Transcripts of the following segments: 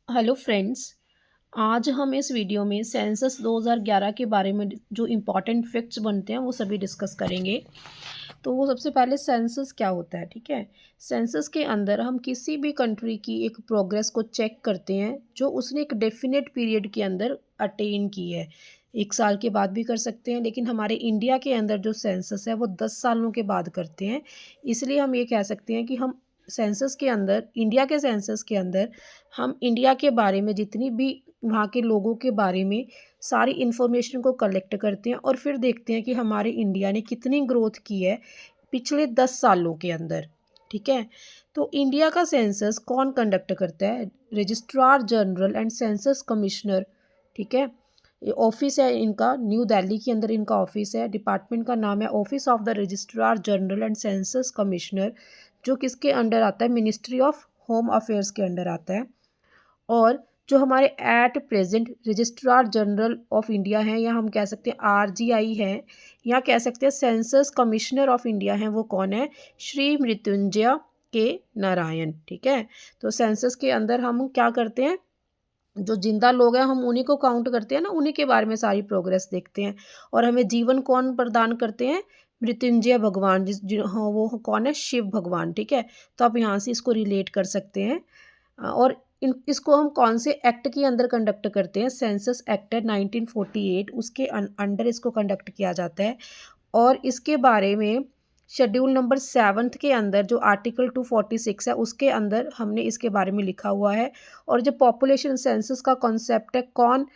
Hello friends. आज हम इस वीडियो में सेंसस 2011 के बारे में जो इम्पोर्टेंट फैक्ट्स बनते हैं वो सभी डिस्कस करेंगे। तो वो सबसे पहले सेंसस क्या होता है, ठीक है। सेंसस के अंदर हम किसी भी कंट्री की एक प्रोग्रेस को चेक करते हैं जो उसने एक डेफिनेट पीरियड के अंदर अटेन की है। एक साल के बाद भी कर सकते हैं, लेकिन हमारे इंडिया के अंदर जो सेंसस है वो 10 सालों के बाद करते हैं। इसलिए हम ये कह सकते हैं कि हम सेंसस के अंदर, इंडिया के सेंसस के अंदर, हम इंडिया के बारे में जितनी भी वहाँ के लोगों के बारे में सारी इन्फॉर्मेशन को कलेक्ट करते हैं और फिर देखते हैं कि हमारे इंडिया ने कितनी ग्रोथ की है पिछले 10 सालों के अंदर, ठीक है। तो इंडिया का सेंसस कौन कंडक्ट करता है? Registrar general and census commissioner, ठीक है। ये ऑफिस है इनका, न्यू दिल्ली के अंदर इनका ऑफिस है। डिपार्टमेंट का नाम है office of the registrar general and census commissioner, जो किसके अंडर आता है? मिनिस्ट्री ऑफ होम अफेयर्स के अंडर आता है। और जो हमारे at present registrar general of India हैं, या हम कह सकते हैं आरजीआई हैं, या कह सकते हैं सेंसस कमिश्नर ऑफ इंडिया हैं, वो कौन है? श्री मृत्युंजय के नारायण, ठीक है। तो सेंसस के अंदर हम क्या करते हैं? जो जिंदा लोग हैं हम उन्हीं को काउंट करते हैं ना, उन्हीं के बारे में सारी प्रोग्रेस देखते हैं। और हमें जीवन कौन प्रदान करते हैं? मृत्युंजय भगवान, हाँ, वो कौन है? शिव भगवान, ठीक है। तो आप यहाँ से इसको रिलेट कर सकते हैं। और इसको हम कौन से एक्ट के अंदर कंडक्ट करते हैं? सेंसस एक्ट है 1948, उसके अंडर इसको कंडक्ट किया जाता है। और इसके बारे में शेड्यूल नंबर 7 के अंदर जो आर्टिकल 246 है उसके अंदर हमने इसके बारे में लिखा हुआ है। और जो पॉपुलेशन सेंसस का कॉन्सेप्ट है, कौन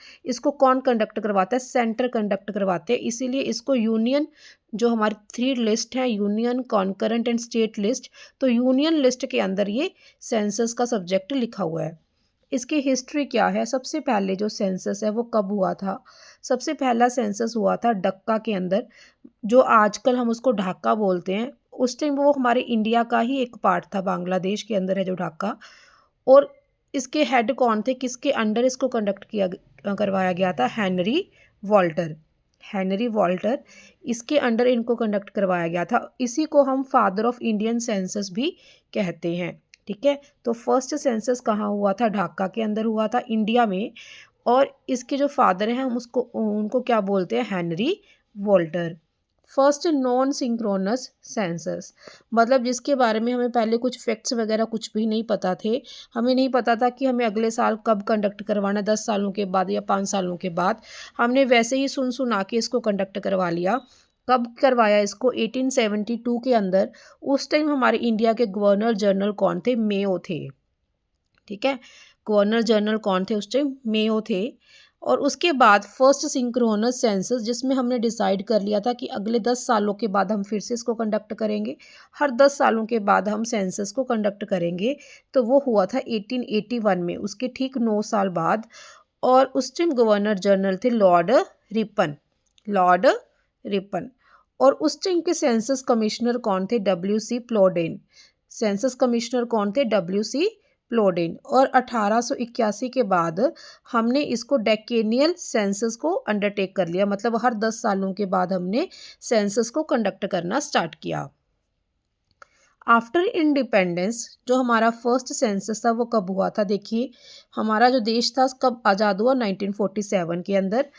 कंडक्ट करवाता है? सेंटर कंडक्ट करवाते हैं। इसीलिए इसको यूनियन, जो हमारी 3 लिस्ट है, union, concurrent and state list, तो यूनियन लिस्ट के अंदर ये सेंसस का सब्जेक्ट लिखा हुआ है। इसकी हिस्ट्री क्या है? सबसे पहले जो सेंसस है वो कब हुआ था? सबसे पहला सेंसस हुआ था डक्का के अंदर, जो आजकल हम उसको ढाका बोलते हैं। उस टाइम वो हमारे इंडिया का ही एक पार्ट था, बांग्लादेश के अंदर है जो ढाका। और इसके हेड कौन थे? किसके अंडर इसको कंडक्ट करवाया गया था? Henry Walter. हेनरी वॉल्टर, इसके अंडर इनको कंडक्ट करवाया गया था। इसी को हम फादर ऑफ इंडियन सेंसस भी कहते हैं, ठीक है। तो फर्स्ट सेंसस कहाँ हुआ था? ढाका के अंदर हुआ था, इंडिया में। और इसके जो फादर हैं हम उनको क्या बोलते हैं? Henry Walter. First non synchronous census, मतलब जिसके बारे में हमें पहले कुछ फैक्ट्स वगैरह कुछ भी नहीं पता थे। हमें नहीं पता था कि हमें अगले साल कब कंडक्ट करवाना, 10 सालों के बाद या 5 सालों के बाद। हमने वैसे ही सुन सुना के इसको कंडक्ट करवा लिया। कब करवाया इसको? 1872 के अंदर। उस टाइम हमारे इंडिया के गवर्नर जनरल कौन थे? मेयो थे, ठीक है। गवर्नर जनरल कौन थे उस टाइम? मेयो थे। और उसके बाद फर्स्ट सिंक्रोनस सेंसस, जिसमें हमने डिसाइड कर लिया था कि अगले 10 सालों के बाद हम फिर से इसको कंडक्ट करेंगे। हर 10 सालों के बाद हम सेंसस को कंडक्ट करेंगे। तो वो हुआ था 1881 में, उसके ठीक 9 साल बाद। और उस टाइम गवर्नर जनरल थे लॉर्ड रिपन। Lord Ripon. और उस टाइम के सेंसस कमिश्नर कौन थे? W C Plowden. Census commissioner कौन थे? W C Plowden. और 1881 के बाद हमने इसको डेकेनियल सेंसस को अंडरटेक कर लिया, मतलब हर 10 सालों के बाद हमने सेंसस को कंडक्ट करना स्टार्ट किया। आफ्टर इंडिपेंडेंस जो हमारा फर्स्ट सेंसस था वो कब हुआ था? देखिए, हमारा जो देश था कब आज़ाद हुआ? 1947 के अंदर।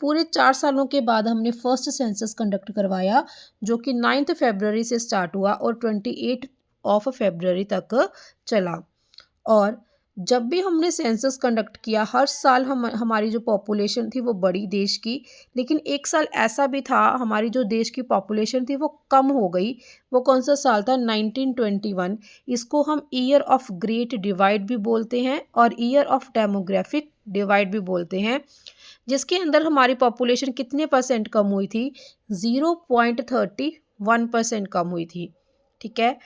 पूरे 4 सालों के बाद हमने फर्स्ट सेंसस कंडक्ट करवाया, जो कि 9 फरवरी से स्टार्ट हुआ और 28 फरवरी तक चला। और जब भी हमने सेंसस कंडक्ट किया, हर साल हमारी जो पॉपुलेशन थी वो बढ़ी देश की। लेकिन एक साल ऐसा भी था हमारी जो देश की पॉपुलेशन थी वो कम हो गई। वो कौन सा साल था? 1921। इसको हम ईयर ऑफ ग्रेट डिवाइड भी बोलते हैं और ईयर ऑफ डेमोग्राफिक डिवाइड भी बोलते हैं, जिसके अंदर हमारी पॉपुलेशन कितने परसेंट कम हुई थी? 0.31% कम हुई थी, ठीक है।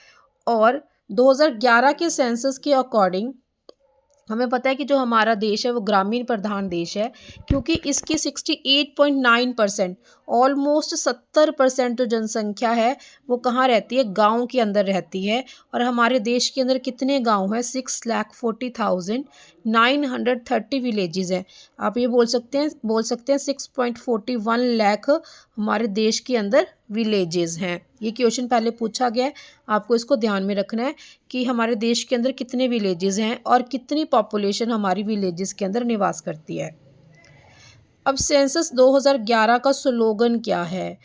और 2011 के सेंसस के अकॉर्डिंग हमें पता है कि जो हमारा देश है वो ग्रामीण प्रधान देश है, क्योंकि इसकी 68.9% ऑलमोस्ट 70% जो जनसंख्या है वो कहाँ रहती है, गांव के अंदर रहती है। और हमारे देश के अंदर कितने गांव हैं, 6,40,930 विलेजेस हैं। आप ये बोल सकते हैं 6.41 लाख हमारे देश के अंदर विलेजेस हैं। ये क्वेश्चन पहले पूछा गया है, आपको इसको ध्यान में रखना है कि हमारे देश के अंदर कितने विलेजेस हैं और कितनी पॉपुलेशन हमारी विलेजेस के अंदर निवास करती है। अब सेंसस 2011 का स्लोगन क्या है,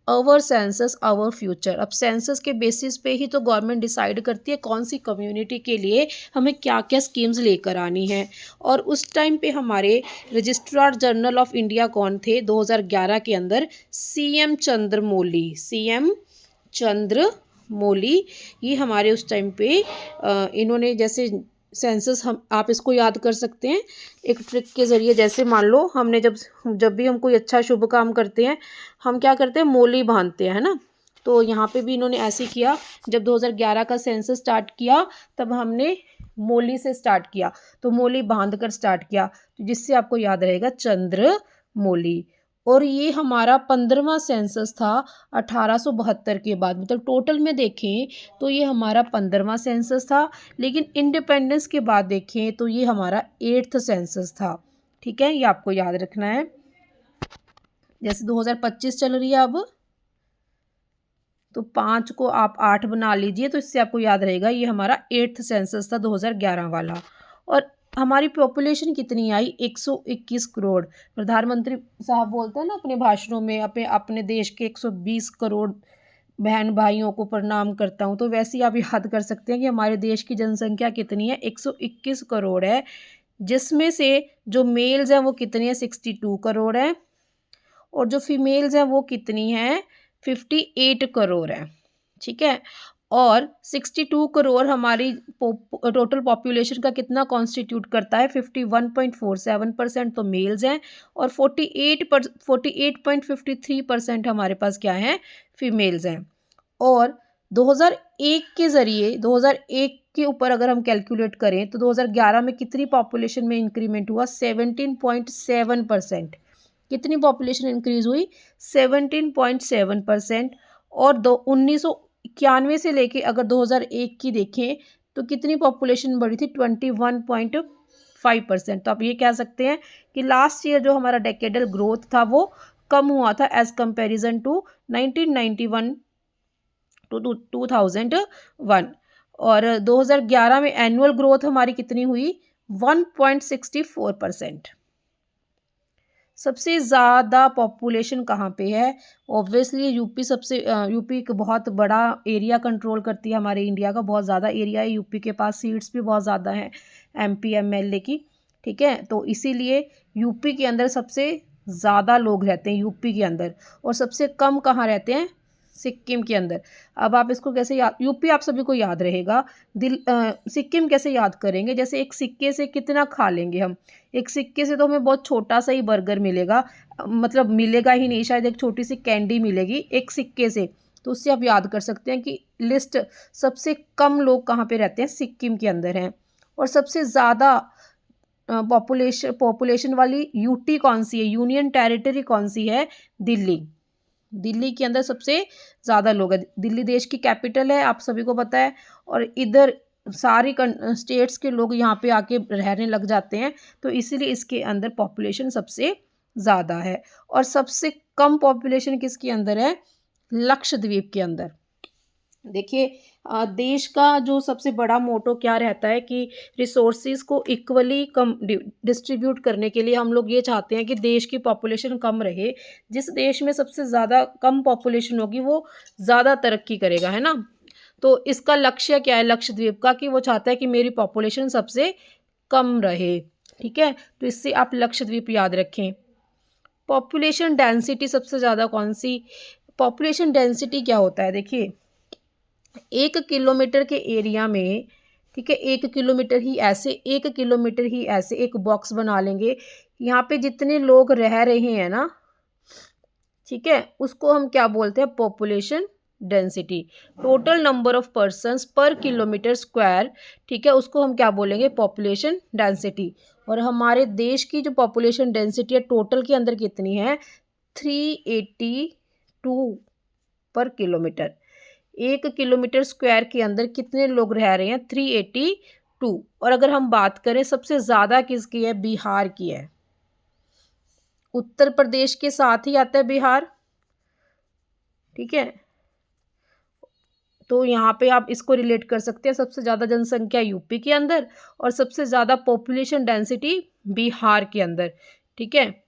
अवर सेंसस अवर फ्यूचर। अब सेंसस के बेसिस पे ही तो गवर्नमेंट डिसाइड करती है कौन सी कम्युनिटी के लिए हमें क्या क्या स्कीम्स लेकर आनी है। और उस टाइम पे हमारे रजिस्ट्रार जनरल ऑफ इंडिया कौन थे 2011 के अंदर, सीएम चंद्रमौली। ये हमारे उस टाइम पे इन्होंने जैसे सेंसस आप इसको याद कर सकते हैं एक ट्रिक के ज़रिए। जैसे मान लो हमने जब भी हम कोई अच्छा शुभ काम करते हैं, हम क्या करते हैं, मोली बांधते हैं, है ना। तो यहाँ पे भी इन्होंने ऐसे किया, जब 2011 का सेंसस स्टार्ट किया तब हमने मोली से स्टार्ट किया, तो मोली बांध कर स्टार्ट किया, तो जिससे आपको याद रहेगा चंद्रमौली। और ये हमारा 15वां सेंसस था 1872 के बाद। मतलब टोटल में देखें तो ये हमारा 15वां सेंसस था, लेकिन इंडिपेंडेंस के बाद देखें तो ये हमारा 8th सेंसस था। ठीक है, ये आपको याद रखना है। जैसे 2025 चल रही है अब, तो 5 को आप 8 बना लीजिए, तो इससे आपको याद रहेगा ये हमारा 8th सेंसस था 2011 वाला। और हमारी पॉपुलेशन कितनी आई, 121 करोड़। प्रधानमंत्री साहब बोलते हैं ना अपने भाषणों में, अपने देश के 120 करोड़ बहन भाइयों को प्रणाम करता हूँ। तो वैसे ही आप याद कर सकते हैं कि हमारे देश की जनसंख्या कितनी है, 121 करोड़ है, जिसमें से जो मेल्स हैं वो कितने हैं, 62 करोड़ हैं, और जो फीमेल्स हैं वो कितनी हैं, 58 करोड़ हैं। ठीक है, और 62 करोड़ हमारी टोटल पॉपुलेशन का कितना कॉन्स्टिट्यूट करता है, 51.47% तो मेल्स हैं, और 48.53% हमारे पास क्या है, फीमेल्स हैं। और 2001 के ऊपर अगर हम कैलकुलेट करें तो 2011 में कितनी पॉपुलेशन में इंक्रीमेंट हुआ, 17.7%। कितनी पॉपुलेशन इंक्रीज हुई, 17.7%। और 1991 से लेके अगर 2001 की देखें तो कितनी पॉपुलेशन बढ़ी थी, 21.5%। तो आप ये कह सकते हैं कि लास्ट ईयर जो हमारा डेकेडल ग्रोथ था वो कम हुआ था एज कंपैरिजन टू 1991 टू 2001। और 2011 में एनुअल ग्रोथ हमारी कितनी हुई, 1.64%। सबसे ज़्यादा पॉपुलेशन कहाँ पे है, ऑब्वियसली यूपी एक बहुत बड़ा एरिया कंट्रोल करती है, हमारे इंडिया का बहुत ज़्यादा एरिया है, यूपी के पास सीट्स भी बहुत ज़्यादा हैं एमपी एमएलए की। ठीक है, तो इसीलिए यूपी के अंदर सबसे ज़्यादा लोग रहते हैं यूपी के अंदर, और सबसे कम कहाँ रहते हैं, सिक्किम के अंदर। अब आप इसको कैसे याद, यूपी आप सभी को याद रहेगा, सिक्किम कैसे याद करेंगे, जैसे एक सिक्के से कितना खा लेंगे हम, एक सिक्के से तो हमें बहुत छोटा सा ही बर्गर मिलेगा, मतलब मिलेगा ही नहीं, शायद एक छोटी सी कैंडी मिलेगी एक सिक्के से। तो उससे आप याद कर सकते हैं कि लिस्ट सबसे कम लोग कहाँ पे रहते हैं, सिक्किम के अंदर हैं। और सबसे ज़्यादा पॉपुलेशन वाली यूटी कौन सी है, यूनियन टेरिटरी कौन सी है, दिल्ली के अंदर सबसे ज़्यादा लोग हैं। दिल्ली देश की कैपिटल है, आप सभी को पता है, और इधर सारी स्टेट्स के लोग यहाँ पे आके रहने लग जाते हैं, तो इसीलिए इसके अंदर पॉपुलेशन सबसे ज़्यादा है। और सबसे कम पॉपुलेशन किसके अंदर है, लक्षद्वीप के अंदर। देखिए देश का जो सबसे बड़ा मोटो क्या रहता है कि रिसोर्सेज को इक्वली कम डिस्ट्रीब्यूट करने के लिए हम लोग ये चाहते हैं कि देश की पॉपुलेशन कम रहे। जिस देश में सबसे ज़्यादा कम पॉपुलेशन होगी वो ज़्यादा तरक्की करेगा, है ना। तो इसका लक्ष्य क्या है लक्षद्वीप का, कि वो चाहता है कि मेरी पॉपुलेशन सबसे कम रहे। ठीक है, तो इससे आप लक्षद्वीप याद रखें। पॉपुलेशन डेंसिटी सबसे ज़्यादा कौन सी, पॉपुलेशन डेंसिटी क्या होता है, देखिए 1 किलोमीटर के एरिया में, ठीक है, 1 किलोमीटर ही ऐसे एक बॉक्स बना लेंगे, यहाँ पे जितने लोग रह रहे हैं ना, ठीक है, उसको हम क्या बोलते हैं, population density. Total number of persons पर किलोमीटर स्क्वायर, ठीक है, उसको हम क्या बोलेंगे, पॉपुलेशन डेंसिटी। और हमारे देश की जो पॉपुलेशन डेंसिटी है टोटल के अंदर कितनी है, 382 पर किलोमीटर। 1 किलोमीटर स्क्वायर के अंदर कितने लोग रह रहे हैं? 382। और अगर हम बात करें सबसे ज़्यादा किसकी है? बिहार की है। उत्तर प्रदेश के साथ ही आता है बिहार, ठीक है। तो यहाँ पे आप इसको रिलेट कर सकते हैं, सबसे ज़्यादा जनसंख्या यूपी के अंदर और सबसे ज़्यादा पॉपुलेशन डेंसिटी बिहार के अंदर, ठीक है।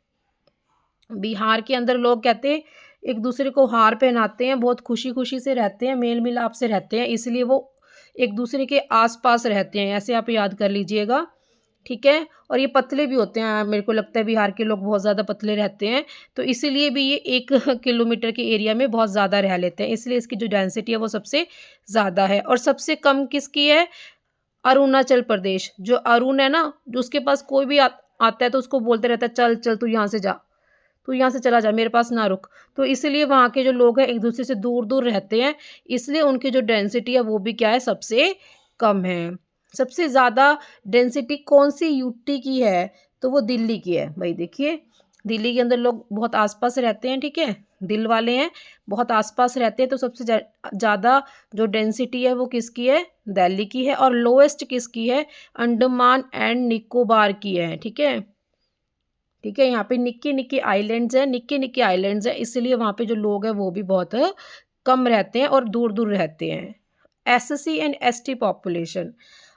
बिहार के अंदर लोग कहते हैं एक दूसरे को हार पहनाते हैं, बहुत खुशी खुशी से रहते हैं, मेल मिलाप से रहते हैं, इसलिए वो एक दूसरे के आसपास रहते हैं, ऐसे आप याद कर लीजिएगा, ठीक है। और ये पतले भी होते हैं, मेरे को लगता है बिहार के लोग बहुत ज़्यादा पतले रहते हैं, तो इसीलिए भी ये 1 किलोमीटर के एरिया में बहुत ज़्यादा रह लेते हैं, इसलिए इसकी जो डेंसिटी है वो सबसे ज़्यादा है। और सबसे कम किसकी है? अरुणाचल प्रदेश। जो अरुण है ना, जो उसके पास कोई भी आता है तो उसको बोलते रहता है चल चल तू यहाँ से जा, तू यहाँ से चला जा, मेरे पास ना रुक। तो इसलिए वहाँ के जो लोग हैं एक दूसरे से दूर दूर रहते हैं, इसलिए उनकी जो डेंसिटी है वो भी क्या है? सबसे कम है। सबसे ज़्यादा डेंसिटी कौन सी यूटी की है? तो वो दिल्ली की है। भाई देखिए, दिल्ली के अंदर लोग बहुत आसपास रहते हैं, ठीक है, दिल वाले हैं, बहुत आसपास रहते हैं, तो सबसे ज़्यादा जो डेंसिटी है वो किसकी है? दिल्ली की है। और लोएस्ट किसकी है? अंडमान एंड निकोबार की है, ठीक है, ठीक है। यहाँ पे निक्की निक्की आइलैंड्स हैं, निक्की निक्की आइलैंड्स हैं, इसलिए वहाँ पे जो लोग हैं वो भी बहुत कम रहते हैं और दूर दूर रहते हैं। SC and ST population.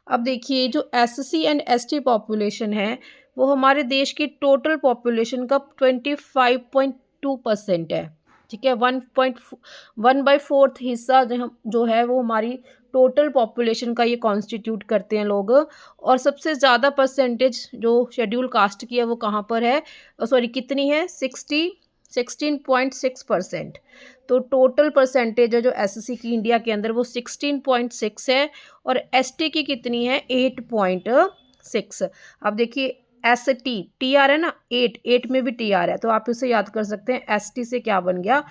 अब देखिए, जो एससी एंड एसटी पॉपुलेशन है वो हमारे देश की टोटल पॉपुलेशन का 25.2% है, ठीक है। 1/4 हिस्सा जो है वो हमारी टोटल पॉपुलेशन का ये कॉन्स्टिट्यूट करते हैं लोग। और सबसे ज़्यादा परसेंटेज जो शेड्यूल कास्ट की है वो कहाँ पर है? सॉरी, कितनी है? 16.6%। तो टोटल परसेंटेज है जो एससी की इंडिया के अंदर वो 16.6 है, और एसटी की कितनी है? 8.6। अब देखिए, एस टी टी आर है ना, 8 में भी टी आर है, तो आप इसे याद कर सकते हैं, एस टी से क्या बन गया?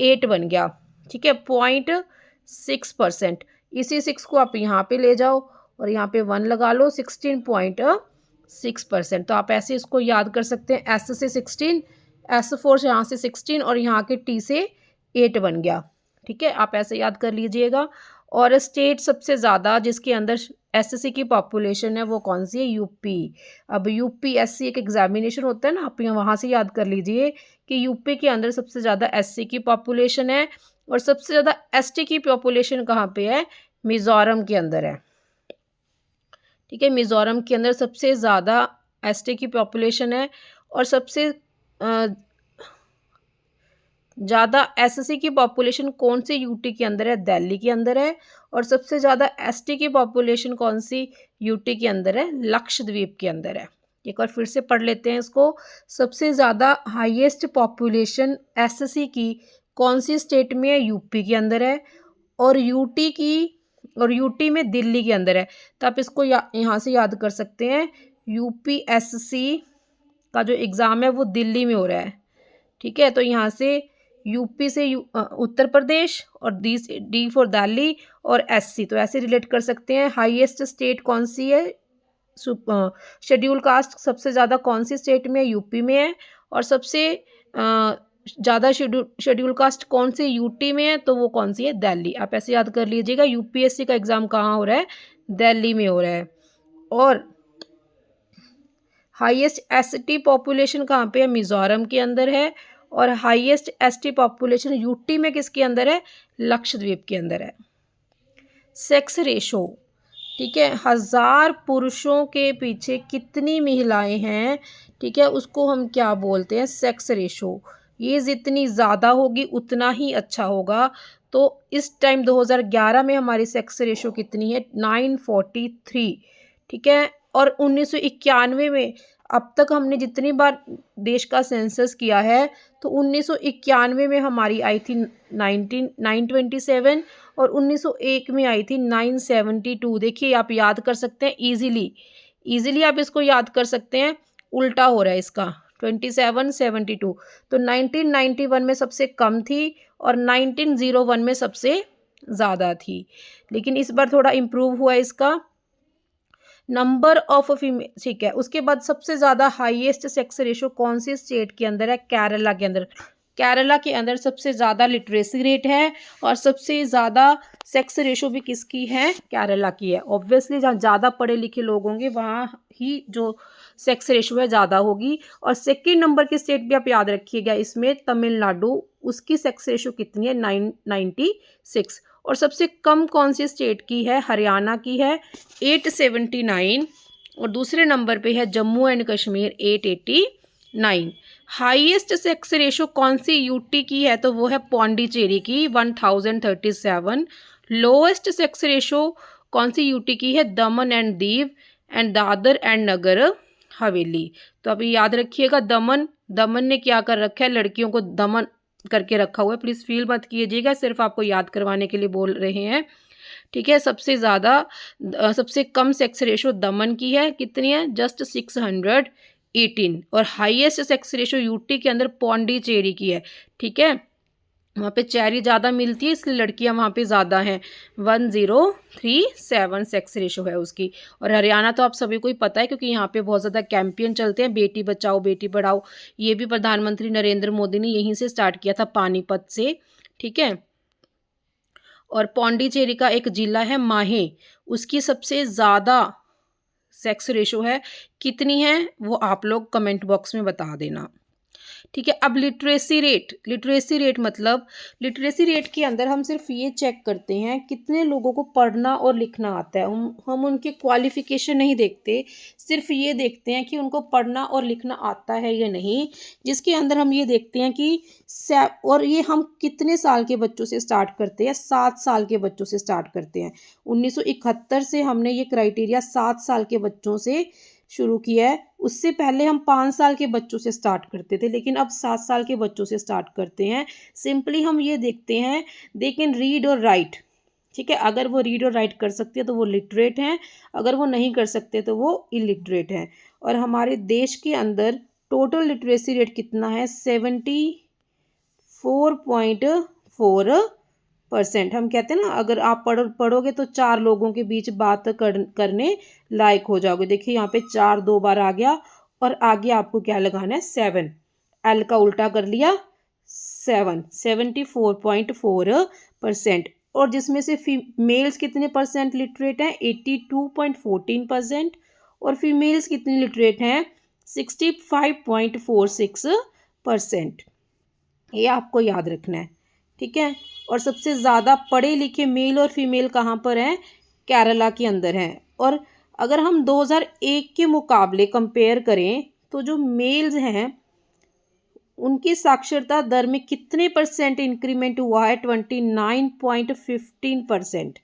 8 बन गया, ठीक है, 0.6%। इसी 6 को आप यहाँ पे ले जाओ और यहाँ पे 1 लगा लो, 16.6%। तो आप ऐसे इसको याद कर सकते हैं, एस से 16, S4 से यहाँ से 16 और यहाँ के टी से 8 बन गया, ठीक है, आप ऐसे याद कर लीजिएगा। और स्टेट सबसे ज़्यादा जिसके अंदर एससी की पॉपुलेशन है वो कौन सी है? यूपी। अब यूपीएससी एक एग्जामिनेशन होता है ना, आप वहाँ से याद कर लीजिए कि यूपी के अंदर सबसे ज़्यादा एससी की पॉपुलेशन है और सबसे ज़्यादा एसटी की पॉपुलेशन कहाँ पे है? मिज़ोरम के अंदर है, ठीक है। मिज़ोरम के अंदर सबसे ज़्यादा एसटी की पॉपुलेशन है और सबसे ज़्यादा एससी की पॉपुलेशन कौन सी यूटी के अंदर है? दिल्ली के अंदर है। और सबसे ज़्यादा एसटी की पॉपुलेशन कौन सी यूटी के अंदर है? लक्षद्वीप के अंदर है। एक बार फिर से पढ़ लेते हैं इसको। सबसे ज़्यादा हाईएस्ट पॉपुलेशन एससी की कौन सी स्टेट में है? यूपी के अंदर है। और यूटी में दिल्ली के अंदर है। तो आप इसको यहाँ से याद कर सकते हैं, यूपीएससी का जो एग्ज़ाम है वो दिल्ली में हो रहा है, ठीक है। तो यहाँ से यूपी से उत्तर प्रदेश और डी फॉर दिल्ली और एससी, तो ऐसे रिलेट कर सकते हैं। हाईएस्ट स्टेट कौन सी है? शेड्यूल कास्ट सबसे ज़्यादा कौन सी स्टेट में है? यूपी में है। और सबसे ज़्यादा शेड्यूल कास्ट कौन सी यूटी में है? तो वो कौन सी है? दिल्ली। आप ऐसे याद कर लीजिएगा, यूपीएससी का एग्ज़ाम कहाँ हो रहा है? दिल्ली में हो रहा है। और हाईएस्ट एसटी पॉपुलेशन कहाँ पे है? मिज़ोरम के अंदर है। और हाईएस्ट एसटी पॉपुलेशन यूटी में किसके अंदर है? लक्षद्वीप के अंदर है। सेक्स रेशो, ठीक है, 1000 पुरुषों के पीछे कितनी महिलाएं हैं, ठीक है, उसको हम क्या बोलते हैं? Sex ratio. ये जितनी ज़्यादा होगी उतना ही अच्छा होगा। तो इस टाइम 2011 में हमारी सेक्स रेशो कितनी है? 943, ठीक है। और 1991 में, अब तक हमने जितनी बार देश का सेंसस किया है तो 1991 में हमारी आई थी 927 और 1901 में आई थी 972। देखिए, आप याद कर सकते हैं इजीली आप इसको याद कर सकते हैं। उल्टा हो रहा है इसका, 2772। तो 1991 में सबसे कम थी और 1901 में सबसे ज़्यादा थी, लेकिन इस बार थोड़ा इम्प्रूव हुआ इसका। नंबर ऑफ फीमेल, ठीक है। उसके बाद सबसे ज़्यादा हाईएस्ट सेक्स रेशो कौन सी स्टेट के अंदर है? केरला के अंदर। केरला के अंदर सबसे ज़्यादा लिटरेसी रेट है और सबसे ज़्यादा सेक्स रेशो भी किसकी है? केरला की है। ऑब्वियसली जहाँ ज़्यादा पढ़े लिखे लोग होंगे वहाँ ही जो सेक्स रेशो है ज़्यादा होगी। और सेकेंड नंबर की स्टेट भी आप याद रखिएगा इसमें, तमिलनाडु, उसकी सेक्स रेशो कितनी है? 96। और सबसे कम कौन सी स्टेट की है? हरियाणा की है 879। और दूसरे नंबर पे है Jammu and Kashmir 889। Highest sex ratio कौन सी यूटी की है? तो वो है पौंडीचेरी की 1037। लोएस्ट सेक्स रेशो कौन सी यूटी की है? Daman and Diu and Dadra and Nagar Haveli. तो अभी याद रखिएगा, दमन ने क्या कर रखा है? लड़कियों को दमन करके रखा हुआ है। प्लीज़ फील मत कीजिएगा, सिर्फ आपको याद करवाने के लिए बोल रहे हैं, ठीक है। सबसे कम सेक्स रेशो दमन की है, कितनी है? जस्ट 618। और हाईएस्ट सेक्स रेशो यूटी के अंदर पौंडीचेरी की है, ठीक है। वहाँ पे चेरी ज़्यादा मिलती है इसलिए लड़कियाँ वहाँ पे ज़्यादा हैं। 1037 सेक्स रेशो है उसकी। और हरियाणा तो आप सभी को ही पता है क्योंकि यहाँ पे बहुत ज़्यादा कैंपेन चलते हैं, बेटी बचाओ बेटी पढ़ाओ। ये भी प्रधानमंत्री नरेंद्र मोदी ने यहीं से स्टार्ट किया था, पानीपत से, ठीक है। और पौंडीचेरी का एक जिला है माहे, उसकी सबसे ज़्यादा सेक्स रेशो है, कितनी है वो आप लोग कमेंट बॉक्स में बता देना, ठीक है। अब लिटरेसी रेट मतलब लिटरेसी रेट के अंदर हम सिर्फ ये चेक करते हैं कितने लोगों को पढ़ना और लिखना आता है। हम उनके क्वालिफिकेशन नहीं देखते, सिर्फ ये देखते हैं कि उनको पढ़ना और लिखना आता है या नहीं। जिसके अंदर हम ये देखते हैं कि और ये हम कितने साल के बच्चों से स्टार्ट करते हैं? 7 साल के बच्चों से स्टार्ट करते हैं। 1971 से हमने ये क्राइटेरिया 7 साल के बच्चों से शुरू किया है। उससे पहले हम 5 साल के बच्चों से स्टार्ट करते थे, लेकिन अब 7 साल के बच्चों से स्टार्ट करते हैं। सिंपली हम ये देखते हैं दे कैन रीड और राइट, ठीक है। अगर वो रीड और राइट कर सकते हैं तो वो लिटरेट हैं, अगर वो नहीं कर सकते तो वो इलिटरेट हैं। और हमारे देश के अंदर टोटल लिटरेसी रेट कितना है? 74.4%। हम कहते हैं ना, अगर आप पढ़ोगे तो 4 लोगों के बीच बात करने लायक हो जाओगे। देखिए यहाँ पे 4 2 बार आ गया और आगे आपको क्या लगाना है? 7। एल का उल्टा कर लिया 7, 74.4%। और जिसमें से मेल्स कितने परसेंट लिटरेट हैं? 82.14%। और फीमेल्स कितनी लिटरेट हैं? 65.46%। ये आपको याद रखना है, ठीक है। और सबसे ज़्यादा पढ़े लिखे मेल और फीमेल कहाँ पर हैं? केरला के अंदर हैं। और अगर हम 2001 के मुकाबले कंपेयर करें तो जो मेल्स हैं उनकी साक्षरता दर में कितने परसेंट इंक्रीमेंट हुआ है? 29.15%।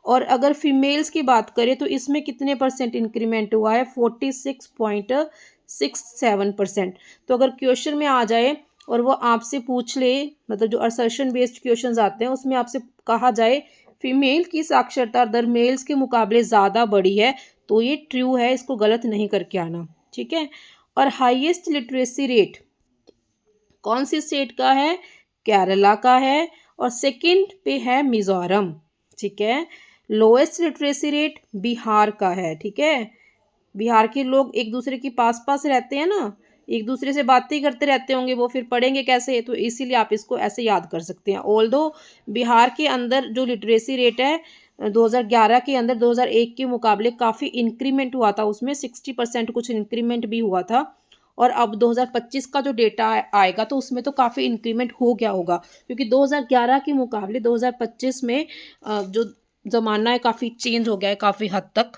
और अगर फीमेल्स की बात करें तो इसमें कितने परसेंट इंक्रीमेंट हुआ है? 46.67%। तो अगर क्वेश्चन में आ जाए और वो आपसे पूछ ले, मतलब जो असर्शन बेस्ड क्वेश्चंस आते हैं उसमें आपसे कहा जाए फीमेल की साक्षरता दर मेल्स के मुकाबले ज़्यादा बढ़ी है, तो ये ट्रू है, इसको गलत नहीं करके आना, ठीक है। और हाईएस्ट लिटरेसी रेट कौन सी स्टेट का है? केरला का है। और सेकंड पे है मिजोरम, ठीक है। लोएस्ट लिटरेसी रेट बिहार का है, ठीक है। बिहार के लोग एक दूसरे के पास पास रहते हैं ना, एक दूसरे से बातें करते रहते होंगे, वो फिर पढ़ेंगे कैसे? तो इसीलिए आप इसको ऐसे याद कर सकते हैं। ऑल्दो बिहार के अंदर जो लिटरेसी रेट है 2011 के अंदर 2001 के मुकाबले काफ़ी इंक्रीमेंट हुआ था, उसमें 60% कुछ इंक्रीमेंट भी हुआ था। और अब 2025 का जो डेटा आएगा तो उसमें तो काफ़ी इंक्रीमेंट हो गया होगा, क्योंकि 2011 के मुकाबले 2025 में जो ज़माना है काफ़ी चेंज हो गया है काफ़ी हद तक।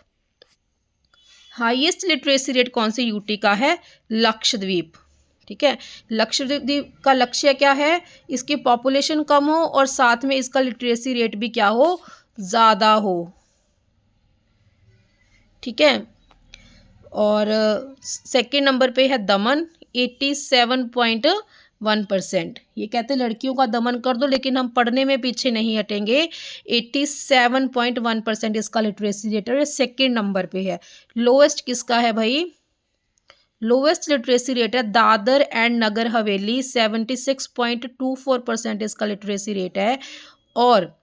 हाईएस्ट लिटरेसी रेट कौन से यूटी का है? लक्षद्वीप, ठीक है। लक्षद्वीप का लक्ष्य क्या है? इसकी पॉपुलेशन कम हो और साथ में इसका लिटरेसी रेट भी क्या हो? ज़्यादा हो, ठीक है। और सेकेंड नंबर पे है दमन 87.1%। ये कहते हैं लड़कियों का दमन कर दो लेकिन हम पढ़ने में पीछे नहीं हटेंगे। 87.1% इसका लिटरेसी रेट है, सेकेंड नंबर पे है। लोएस्ट किसका है भाई? लोवेस्ट लिटरेसी रेट है दादर एंड नगर हवेली, 76.24% इसका लिटरेसी रेट है। और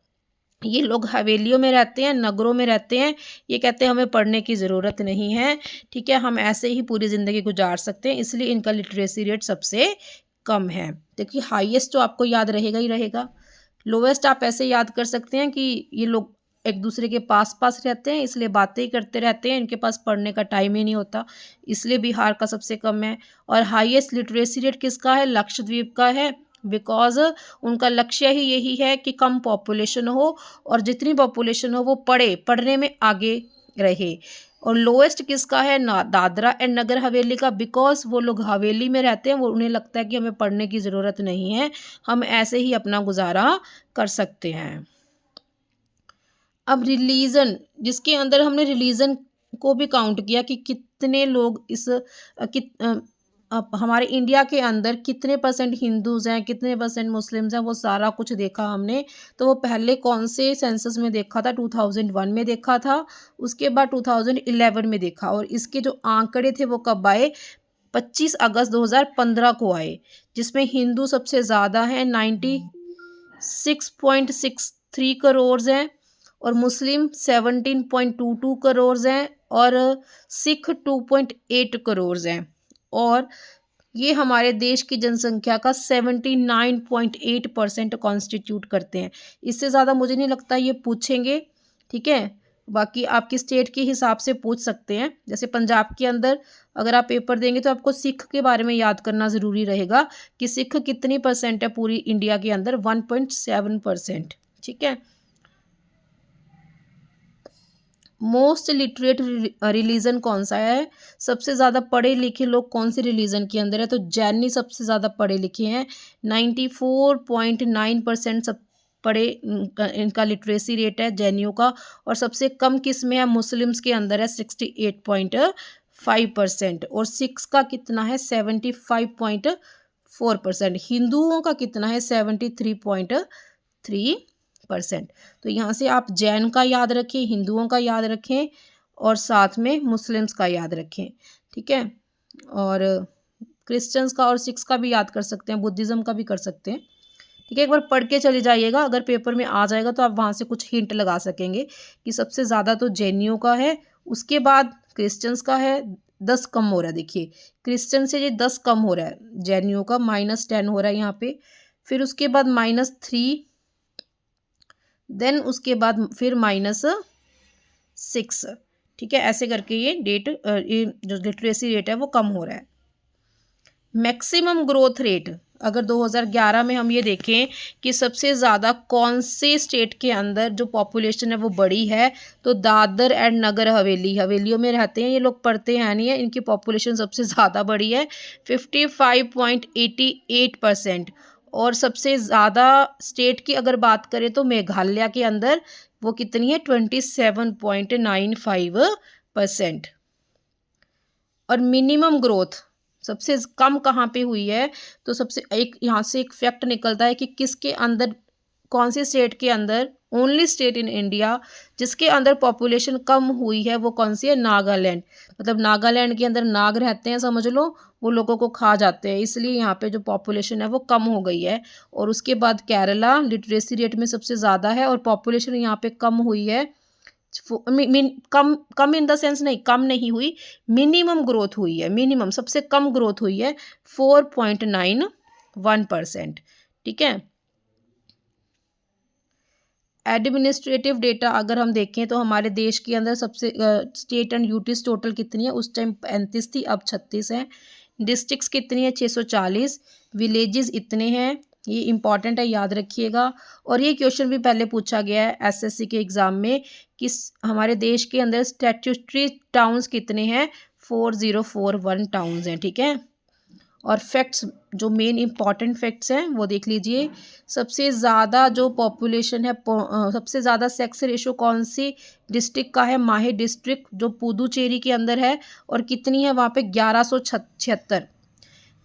ये लोग हवेलियों में रहते हैं, नगरों में रहते हैं। ये कहते हैं हमें पढ़ने की ज़रूरत नहीं है, ठीक है, हम ऐसे ही पूरी ज़िंदगी गुजार सकते हैं, इसलिए इनका लिटरेसी रेट सबसे कम है। देखिए हाईएस्ट तो आपको याद रहेगा ही रहेगा, लोवेस्ट आप ऐसे याद कर सकते हैं कि ये लोग एक दूसरे के पास पास रहते हैं इसलिए बातें ही करते रहते हैं, इनके पास पढ़ने का टाइम ही नहीं होता, इसलिए बिहार का सबसे कम है। और हाईएस्ट लिटरेसी रेट किसका है? लक्षद्वीप का है, बिकॉज उनका लक्ष्य ही यही है कि कम पॉपुलेशन हो और जितनी पॉपुलेशन हो वो पढ़ने में आगे रहे। और लोएस्ट किसका है? ना दादरा एंड नगर हवेली का, बिकॉज वो लोग हवेली में रहते हैं, वो उन्हें लगता है कि हमें पढ़ने की ज़रूरत नहीं है, हम ऐसे ही अपना गुजारा कर सकते हैं। अब रिलीजन, जिसके अंदर हमने रिलीजन को भी काउंट किया कि कितने लोग इस हमारे इंडिया के अंदर कितने परसेंट हिंदूज़ हैं, कितने परसेंट मुस्लिम्स हैं, वो सारा कुछ देखा हमने। तो वो पहले कौन से सेंसस में देखा था? 2001 में देखा था, उसके बाद 2011 में देखा, और इसके जो आंकड़े थे वो कब आए? 25 अगस्त 2015 को आए, जिसमें हिंदू सबसे ज़्यादा हैं, 96.63 करोड़ हैं, और मुस्लिम 17.22 करोड़ हैं, और सिख 2.8 करोड़ हैं। और ये हमारे देश की जनसंख्या का 79.8% कॉन्स्टिट्यूट करते हैं। इससे ज़्यादा मुझे नहीं लगता ये पूछेंगे, ठीक है। बाकी आपकी स्टेट के हिसाब से पूछ सकते हैं, जैसे पंजाब के अंदर अगर आप पेपर देंगे तो आपको सिख के बारे में याद करना ज़रूरी रहेगा कि सिख कितनी परसेंट है पूरी इंडिया के अंदर? 1.7%, ठीक है। मोस्ट लिटरेट रिलीजन कौन सा है? सबसे ज़्यादा पढ़े लिखे लोग कौन से रिलीजन के अंदर है? तो जैनी सबसे ज़्यादा पढ़े लिखे हैं, 94.9% सब पढ़े, इनका लिटरेसी रेट है जैनियों का। और सबसे कम किस में है? मुस्लिम्स के अंदर है, 68.5%। और सिख्स का कितना है? 75.4%। हिंदुओं का कितना है? 73.3%। तो यहाँ से आप जैन का याद रखें, हिंदुओं का याद रखें, और साथ में मुस्लिम्स का याद रखें, ठीक है। और क्रिश्चियंस का और सिख्स का भी याद कर सकते हैं, बुद्धिज़्म का भी कर सकते हैं, ठीक है। एक बार पढ़ के चले जाइएगा, अगर पेपर में आ जाएगा तो आप वहाँ से कुछ हिंट लगा सकेंगे कि सबसे ज़्यादा तो जैनियों का है, उसके बाद क्रिश्चियंस का है, 10 कम हो रहा है। देखिए क्रिश्चियन से ये 10 कम हो रहा है, जैनियों का -10 हो रहा है यहाँ पे, फिर उसके बाद -3, देन उसके बाद फिर -6, ठीक है। ऐसे करके ये जो लिटरेसी रेट है वो कम हो रहा है। मैक्सिमम ग्रोथ रेट, अगर 2011 में हम ये देखें कि सबसे ज़्यादा कौन से स्टेट के अंदर जो पॉपुलेशन है वो बड़ी है, तो दादर एंड नगर हवेली, हवेलियों में रहते हैं ये लोग, पढ़ते हैं नहीं है, इनकी पॉपुलेशन सबसे ज़्यादा बड़ी है, 55.88%। और सबसे ज़्यादा स्टेट की अगर बात करें तो मेघालय के अंदर वो कितनी है? 27.95%। और मिनिमम ग्रोथ सबसे कम कहाँ पे हुई है? तो सबसे एक यहाँ से एक फैक्ट निकलता है कि किसके अंदर, कौन से स्टेट के अंदर, ओनली स्टेट इन इंडिया जिसके अंदर पॉपुलेशन कम हुई है वो कौन सी है? नागालैंड। मतलब नागालैंड के अंदर नाग रहते हैं, समझ लो, वो लोगों को खा जाते हैं, इसलिए यहाँ पे जो पॉपुलेशन है वो कम हो गई है। और उसके बाद केरला लिटरेसी रेट में सबसे ज़्यादा है, और पॉपुलेशन यहाँ पे कम हुई है, कम कम इन द सेंस नहीं, कम नहीं हुई, मिनिमम ग्रोथ हुई है, मिनिमम सबसे कम ग्रोथ हुई है, 4.91%, ठीक है। एडमिनिस्ट्रेटिव डेटा अगर हम देखें तो हमारे देश के अंदर सबसे स्टेट एंड यूटीज टोटल कितनी है? उस टाइम 35 थी, अब 36 है। डिस्ट्रिक्ट्स कितनी है? 640। विलेजेस इतने हैं, ये इंपॉर्टेंट है, याद रखिएगा। और ये क्वेश्चन भी पहले पूछा गया है एसएससी के एग्ज़ाम में कि हमारे देश के अंदर स्टैट्यूटरी टाउन्स कितने हैं? 4041 टाउन्स हैं, ठीक है। और फैक्ट्स, जो मेन इंपॉर्टेंट फैक्ट्स हैं वो देख लीजिए। सबसे ज़्यादा जो पॉपुलेशन है, सबसे ज़्यादा सेक्स रेशो कौन सी डिस्ट्रिक्ट का है? माहे डिस्ट्रिक्ट, जो पुदुचेरी के अंदर है। और कितनी है वहाँ पे? 1176,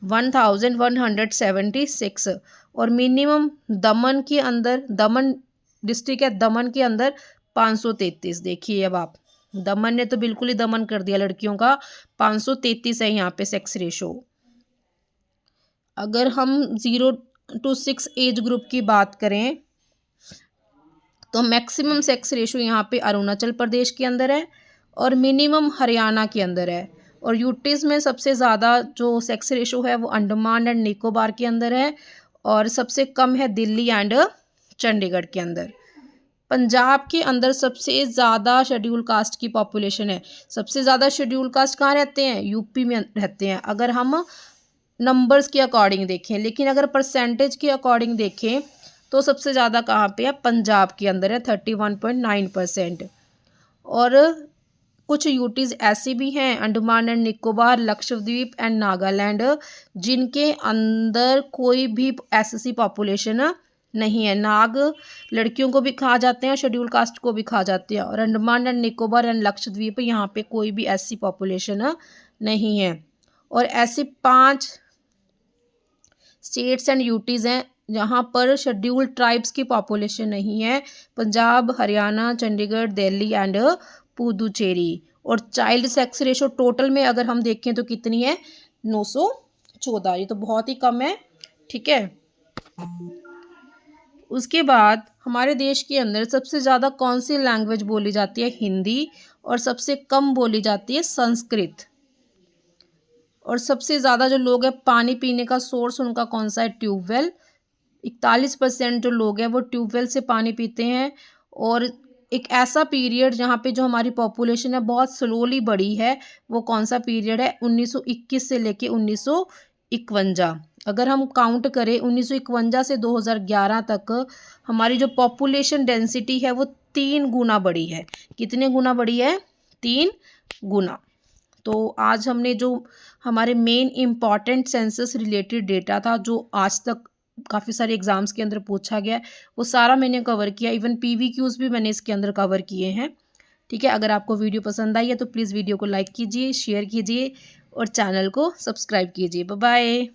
1176। और मिनिमम दमन के अंदर, दमन डिस्ट्रिक्ट है, दमन के अंदर 533। देखिए अब आप, दमन ने तो बिल्कुल ही दमन कर दिया लड़कियों का, 533 है यहाँ पे सेक्स रेशो। अगर हम 0 to 6 एज ग्रुप की बात करें तो मैक्सिमम सेक्स रेशो यहाँ पे अरुणाचल प्रदेश के अंदर है, और मिनिमम हरियाणा के अंदर है, और यूटीज़ में सबसे ज़्यादा जो सेक्स रेशो है वो अंडमान एंड निकोबार के अंदर है और सबसे कम है दिल्ली एंड चंडीगढ़ के अंदर। पंजाब के अंदर सबसे ज़्यादा शेड्यूल कास्ट की पॉपुलेशन है। सबसे ज़्यादा शेड्यूल कास्ट कहाँ रहते हैं? यूपी में रहते हैं अगर हम नंबर्स के अकॉर्डिंग देखें, लेकिन अगर परसेंटेज के अकॉर्डिंग देखें तो सबसे ज़्यादा कहाँ पे है? पंजाब के अंदर है 31.9%। और कुछ यूटीज़ ऐसी भी हैं अंडमान एंड निकोबार, लक्षद्वीप एंड नागालैंड जिनके अंदर कोई भी एससी पॉपुलेशन नहीं है। नाग लड़कियों को भी खा जाते हैं, शेड्यूल कास्ट को भी खा जाते हैं। और अंडमान एंड निकोबार एंड लक्षद्वीप यहाँ पे कोई भी एससी पॉपुलेशन नहीं है। और ऐसे 5 स्टेट्स एंड यूटीज़ हैं जहाँ पर शेड्यूल ट्राइब्स की पॉपुलेशन नहीं है। पंजाब, हरियाणा, चंडीगढ़, दिल्ली एंड पुदुचेरी। और चाइल्ड सेक्स रेशो टोटल में अगर हम देखें तो कितनी है? 914। ये तो बहुत ही कम है, ठीक है। उसके बाद हमारे देश के अंदर सबसे ज़्यादा कौन सी लैंग्वेज बोली जाती है? हिंदी। और सबसे कम बोली जाती है संस्कृत। और सबसे ज़्यादा जो लोग हैं पानी पीने का सोर्स उनका कौन सा है? ट्यूबवेल। 41% जो लोग हैं वो ट्यूबवेल से पानी पीते हैं। और एक ऐसा पीरियड जहाँ पे जो हमारी पॉपुलेशन है बहुत स्लोली बढ़ी है, वो कौन सा पीरियड है? 1921 से लेके 1951। अगर हम काउंट करें 1951 से 2011 तक हमारी जो पॉपुलेशन डेंसिटी है वो 3 गुना बढ़ी है। कितने गुना बढ़ी है? 3 गुना। तो आज हमने जो हमारे main important census related data था जो आज तक काफ़ी सारे एग्ज़ाम्स के अंदर पूछा गया है वो सारा मैंने कवर किया। इवन पीवीक्यूज़ भी मैंने इसके अंदर कवर किए हैं, ठीक है। अगर आपको वीडियो पसंद आई है तो प्लीज़ वीडियो को लाइक कीजिए, शेयर कीजिए और चैनल को सब्सक्राइब कीजिए। Bye bye.